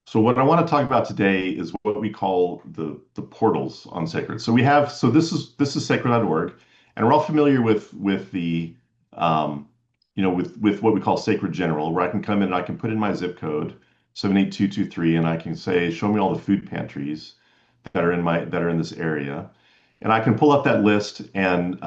So what I want to talk about today is what we call the portals on Sacred. This is sacred.org, and we're all familiar with the with what we call Sacred General, where I can come in and I can put in my zip code 78223, and I can say show me all the food pantries that are in this area, and I can pull up that list and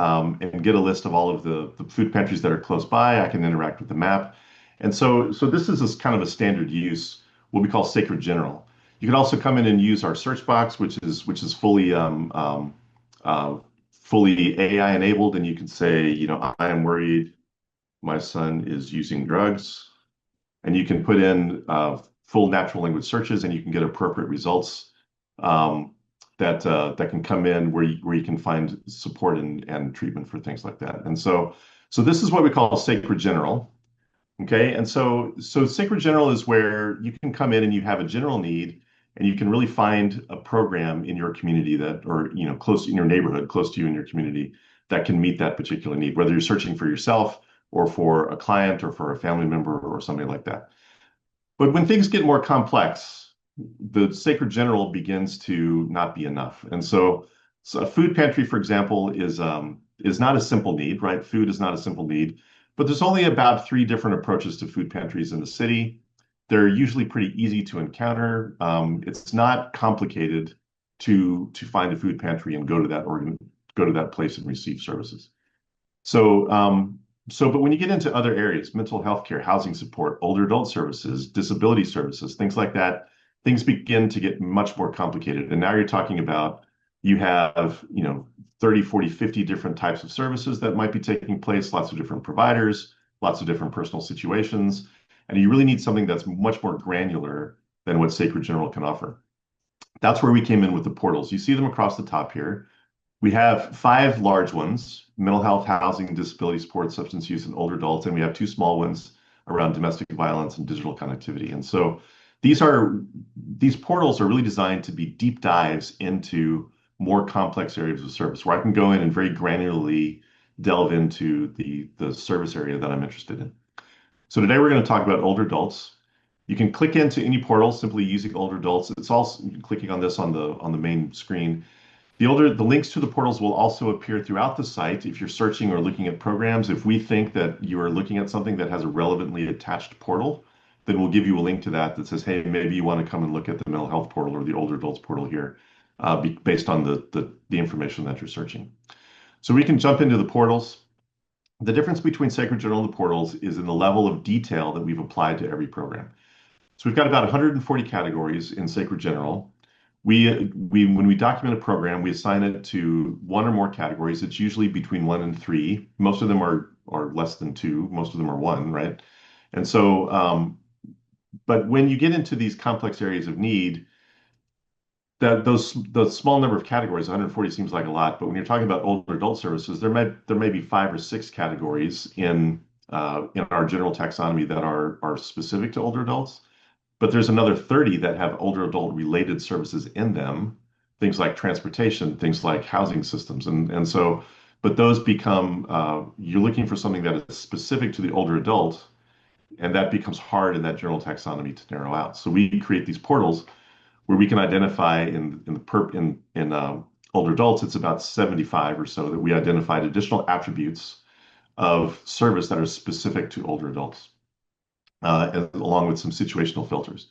get a list of all of the food pantries that are close by. I can interact with the map, and so this is kind of a standard use, what we call Sacred General. You can also come in and use our search box, which is fully AI enabled, and you can say, I am worried my son is using drugs, and you can put in full natural language searches, and you can get appropriate results um, that can come in where you can find support and treatment for things like that. And so this is what we call Sacred General. Okay, and so Sacred General is where you can come in and you have a general need, and you can really find a program in your community that, or close in your neighborhood, close to you in your community, that can meet that particular need, whether you're searching for yourself or for a client or for a family member or something like that. But when things get more complex, the Sacred General begins to not be enough. And so a food pantry, for example, is not a simple need, right? Food is not a simple need, but there's only about three different approaches to food pantries in the city. They're usually pretty easy to encounter. It's not complicated to find a food pantry and go to that place and receive services. So, but when you get into other areas, mental health care, housing support, older adult services, disability services, things like that, things begin to get much more complicated. And now you're talking about you have, 30, 40, 50 different types of services that might be taking place, lots of different providers, lots of different personal situations. And you really need something that's much more granular than what Sacred General can offer. That's where we came in with the portals. You see them across the top here. We have five large ones: mental health, housing, disability support, substance use, and older adults. And we have two small ones around domestic violence and digital connectivity. And so these portals are really designed to be deep dives into more complex areas of service, where I can go in and very granularly delve into the service area that I'm interested in. So today we're going to talk about older adults. You can click into any portal simply using older adults. It's also clicking on this on the main screen. The links to the portals will also appear throughout the site if you're searching or looking at programs. If we think that you are looking at something that has a relevantly attached portal, then we'll give you a link to that says, hey, maybe you want to come and look at the mental health portal or the older adults portal here, based on the information that you're searching. So we can jump into the portals. The difference between Sacred General and the portals is in the level of detail that we've applied to every program. So we've got about 140 categories in Sacred General. When we document a program, we assign it to one or more categories. It's usually between one and three. Most of them are less than two. Most of them are one, right? And so, but when you get into these complex areas of need, the small number of categories, 140 seems like a lot, but when you're talking about older adult services, there may be five or six categories in our general taxonomy that are specific to older adults. But there's another 30 that have older adult related services in them, things like transportation, things like housing systems. But those become, you're looking for something that is specific to the older adult, and that becomes hard in that general taxonomy to narrow out. So we create these portals where we can identify in older adults, it's about 75 or so that we identified additional attributes of service that are specific to older adults, along with some situational filters.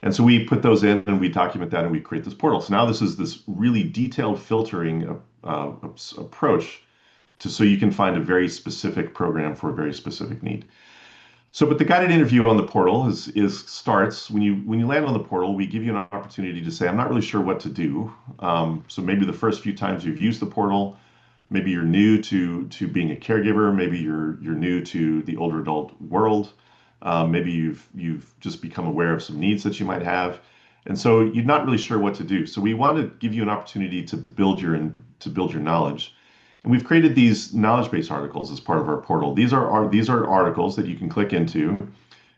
And so we put those in and we document that and we create this portal. So now this is this really detailed filtering approach so you can find a very specific program for a very specific need. So, but the guided interview on the portal starts when you land on the portal. We give you an opportunity to say, I'm not really sure what to do. So maybe the first few times you've used the portal, maybe you're new to being a caregiver, maybe you're new to the older adult world. Maybe you've just become aware of some needs that you might have, and so you're not really sure what to do. So we want to give you an opportunity to build your knowledge, and we've created these knowledge base articles as part of our portal. These are articles that you can click into.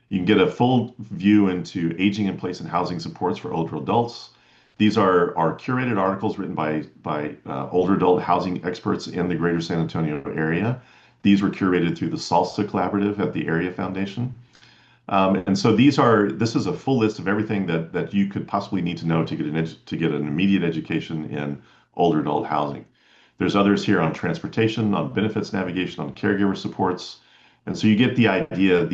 You can get a full view into aging in place and housing supports for older adults. These are curated articles written by older adult housing experts in the greater San Antonio area. These were curated through the SALSA collaborative at the Area Foundation. And so this is a full list of everything that you could possibly need to know to to get an immediate education in older adult housing. There's others here on transportation, on benefits navigation, on caregiver supports. And so you get the idea.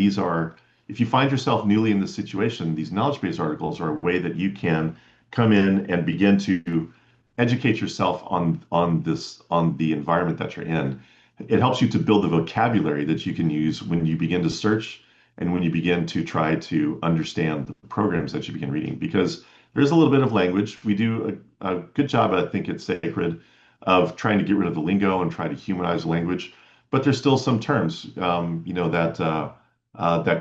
If you find yourself newly in this situation, these knowledge base articles are a way that you can come in and begin to educate yourself on the environment that you're in. It helps you to build the vocabulary that you can use when you begin to search and when you begin to try to understand the programs that you begin reading, because there's a little bit of language. We do a good job, I think, at SACRD of trying to get rid of the lingo and try to humanize language, but there's still some terms, that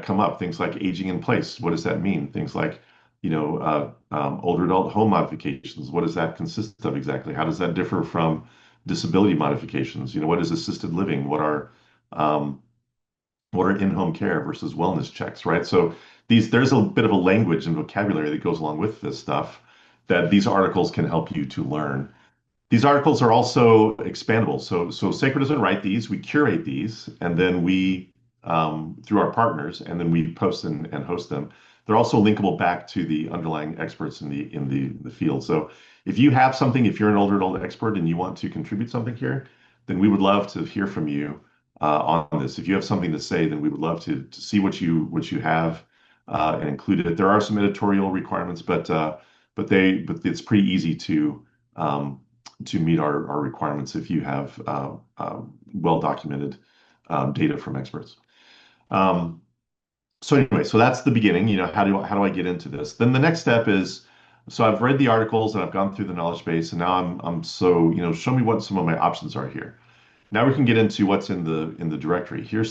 come up. Things like aging in place. What does that mean? Things like, older adult home modifications. What does that consist of exactly? How does that differ from disability modifications? What is assisted living? Um, what are in-home care versus wellness checks, right? So there's a bit of a language and vocabulary that goes along with this stuff that these articles can help you to learn. These articles are also expandable. So Sacred doesn't write these, we curate these, and then we through our partners, and then we post and host them. They're also linkable back to the underlying experts in the field. So if you have something, if you're an older adult expert and you want to contribute something here, then we would love to hear from you on this. If you have something to say, then we would love to see what you have and include it. There are some editorial requirements, but it's pretty easy to meet our requirements if you have well documented data from experts. Um, so anyway, so that's the beginning. How do I get into this? Then the next step is, so I've read the articles and I've gone through the knowledge base, and now I'm so, show me what some of my options are here. Now we can get into what's in the directory. Here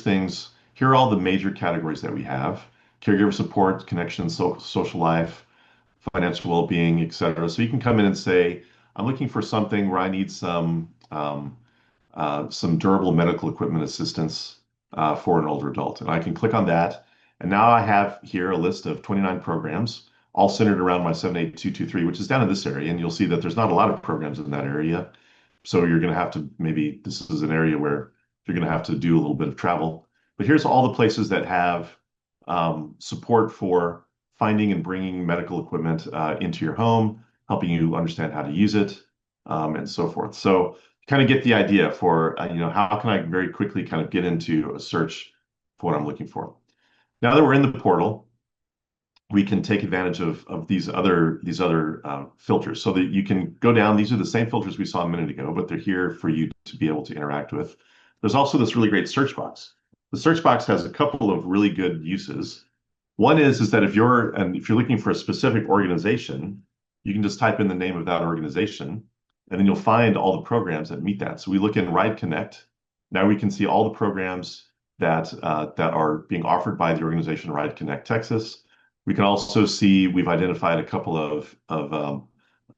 are all the major categories that we have: caregiver support, connection, social life, financial well-being, etc. So you can come in and say, I'm looking for something where I need some durable medical equipment assistance for an older adult. And I can click on that. And now I have here a list of 29 programs, all centered around my 78223, which is down in this area. And you'll see that there's not a lot of programs in that area. So you're going to have to, maybe this is an area where you're going to have to do a little bit of travel. But here's all the places that have support for finding and bringing medical equipment into your home, helping you understand how to use it, and so forth. So kind of get the idea for, how can I very quickly kind of get into a search for what I'm looking for. Now that we're in the portal, we can take advantage of these other filters so that you can go down. These are the same filters we saw a minute ago, but they're here for you to be able to interact with. There's also this really great search box. The search box has a couple of really good uses. One is that if you're looking for a specific organization, you can just type in the name of that organization, and then you'll find all the programs that meet that. So we look in Ride Connect. Now we can see all the programs that are being offered by the organization Ride Connect Texas. We can also see we've identified a couple of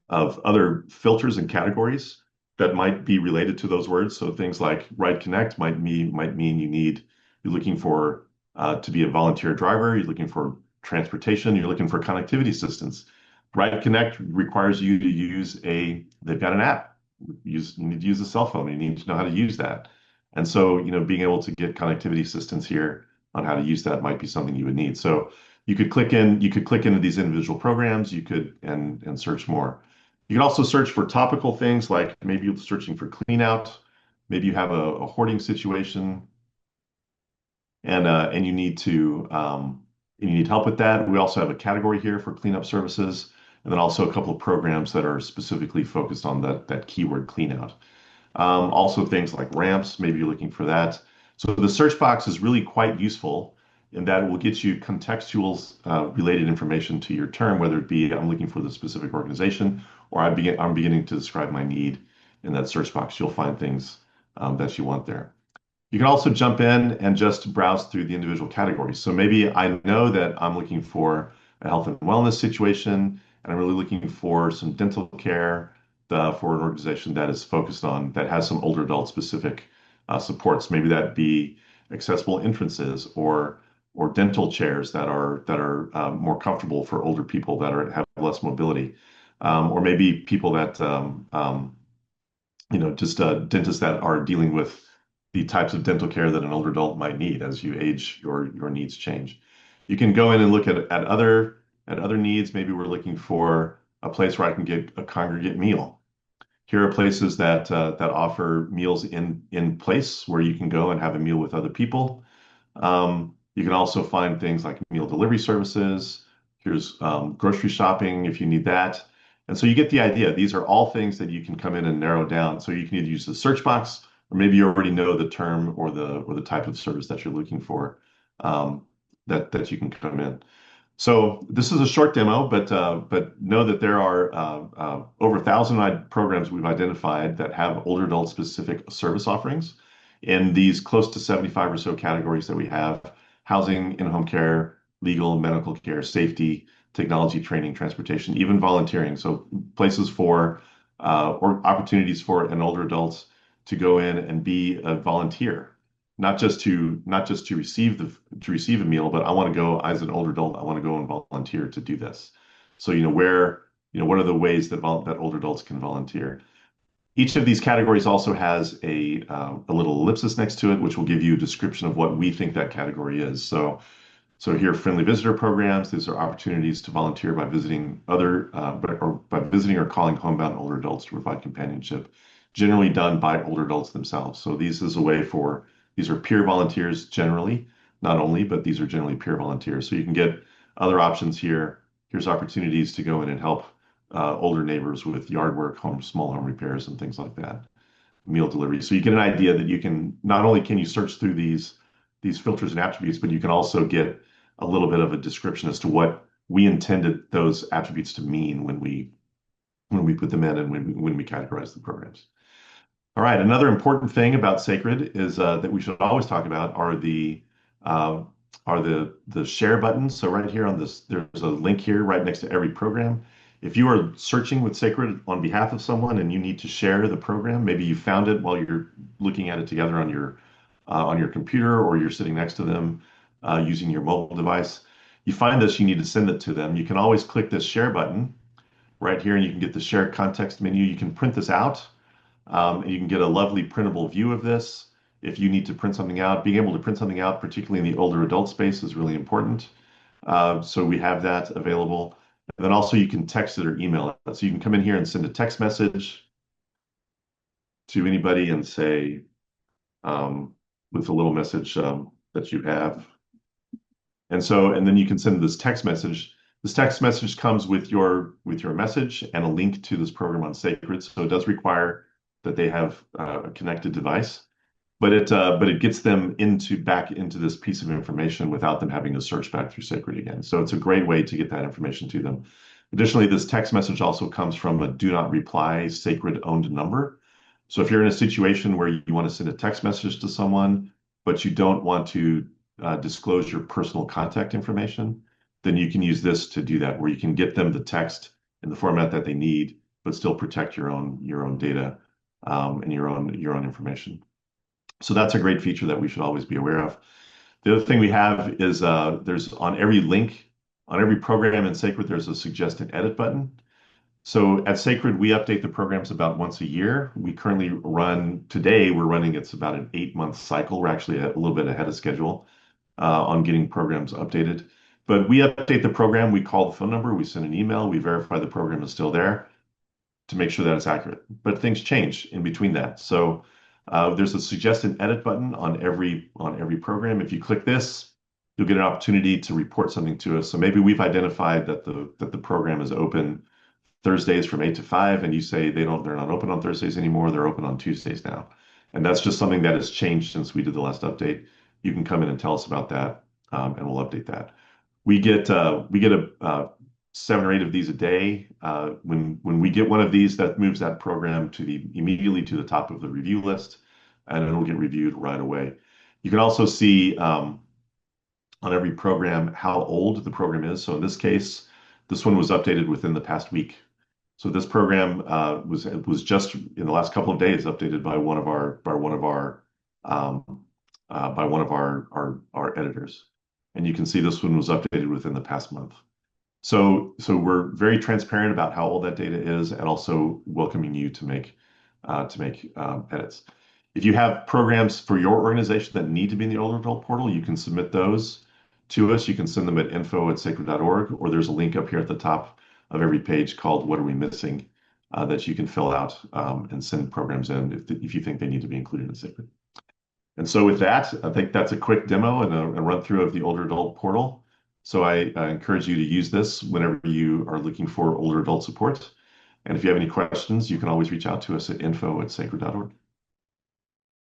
other filters and categories that might be related to those words. So things like Ride Connect might mean you're looking for to be a volunteer driver, you're looking for transportation, you're looking for connectivity assistance. Ride Connect requires you to they've got an app. You need to use a cell phone. You need to know how to use that. And so, being able to get connectivity assistance here on how to use that might be something you would need. So you could click into these individual programs, and search more. You can also search for topical things, like maybe you're searching for clean out. Maybe you have a hoarding situation, and you need help with that. We also have a category here for cleanup services, and then also a couple of programs that are specifically focused on that keyword clean out. Also things like ramps, maybe you're looking for that. So the search box is really quite useful in that it will get you contextual related information to your term, whether it be I'm looking for the specific organization, or I'm beginning to describe my need in that search box. You'll find things that you want there. You can also jump in and just browse through the individual categories. So maybe I know that I'm looking for a health and wellness situation, and I'm really looking for some dental care for an organization that is that has some older adult specific supports. Maybe that be accessible entrances or dental chairs that are more comfortable for older people that have less mobility, or maybe people that just dentists that are dealing with the types of dental care that an older adult might need. As you age, your needs change. You can go in and look at other needs. Maybe we're looking for a place where I can get a congregate meal. Here are places that offer meals in place where you can go and have a meal with other people. You can also find things like meal delivery services. Here's grocery shopping if you need that. And so you get the idea. These are all things that you can come in and narrow down. So you can either use the search box, or maybe you already know the term or the type of service that you're looking for, that you can come in. So this is a short demo, but know that there are over 1,000 programs we've identified that have older adult specific service offerings in these close to 75 or so categories that we have: housing, in-home care, legal, medical care, safety, technology, training, transportation, even volunteering. So places for or opportunities for an older adult to go in and be a volunteer, not just to receive a meal, but I want to go as an older adult. I want to go and volunteer to do this. So what are the ways that older adults can volunteer? Each of these categories also has a little ellipsis next to it, which will give you a description of what we think that category is. So here, friendly visitor programs. These are opportunities to volunteer by visiting by visiting or calling homebound older adults to provide companionship, generally done by older adults themselves. So these are peer volunteers generally, not only, but these are generally peer volunteers. So you can get other options here. Here's opportunities to go in and help older neighbors with yard work, small home repairs, and things like that. Meal delivery. So you get an idea that you can not only can you search through these filters and attributes, but you can also get a little bit of a description as to what we intended those attributes to mean when we put them in and when we categorize the programs. All right, another important thing about SACRD is that we should always talk about uh, are the share buttons. So right here on this, there's a link here right next to every program. If you are searching with SACRD on behalf of someone and you need to share the program, maybe you found it while you're looking at it together on your computer, or you're sitting next to them using your mobile device. You find this, you need to send it to them. You can always click this share button right here, and you can get the share context menu. You can print this out, and you can get a lovely printable view of this. If you need to print something out, being able to print something out, particularly in the older adult space, is really important. So we have that available. And then also you can text it or email it. So you can come in here and send a text message to anybody and say, with a little message that you have. And then you can send this text message. This text message comes with your message and a link to this program on SACRD. So it does require that they have a connected device, but it gets them back into this piece of information without them having to search back through SACRD again. So it's a great way to get that information to them. Additionally, this text message also comes from a do not reply SACRD owned number. So if you're in a situation where you want to send a text message to someone, but you don't want to disclose your personal contact information, then you can use this to do that, where you can get them the text in the format that they need, but still protect your own data, and your own information. So that's a great feature that we should always be aware of. The other thing we have is there's on every link, on every program in SACRD, there's a suggest and edit button. So at SACRD, we update the programs about once a year. We're running, it's about an 8-month cycle. We're actually a little bit ahead of schedule on getting programs updated. But we update the program, we call the phone number, we send an email, we verify the program is still there to make sure that it's accurate. But things change in between that. So there's a suggest and edit button on every program. If you click this, you'll get an opportunity to report something to us. So maybe we've identified that the program is open Thursdays from 8 to 5, and you say they're not open on Thursdays anymore, they're open on Tuesdays now. And that's just something that has changed since we did the last update. You can come in and tell us about that, and we'll update that. We get 7 or 8 of these a day. When we get one of these, that moves that program immediately to the top of the review list, and it'll get reviewed right away. You can also see on every program how old the program is. So in this case, this one was updated within the past week. So this program was just in the last couple of days updated by one of our editors, and you can see this one was updated within the past month. So we're very transparent about how old that data is, and also welcoming you to make edits. If you have programs for your organization that need to be in the older adult portal, you can submit those to us, you can send them at info@sacred.org, or there's a link up here at the top of every page called What Are We Missing? That you can fill out and send programs in if you think they need to be included in Sacred. And so with that, I think that's a quick demo and a run through of the older adult portal. So I encourage you to use this whenever you are looking for older adult support. And if you have any questions, you can always reach out to us at info@sacred.org.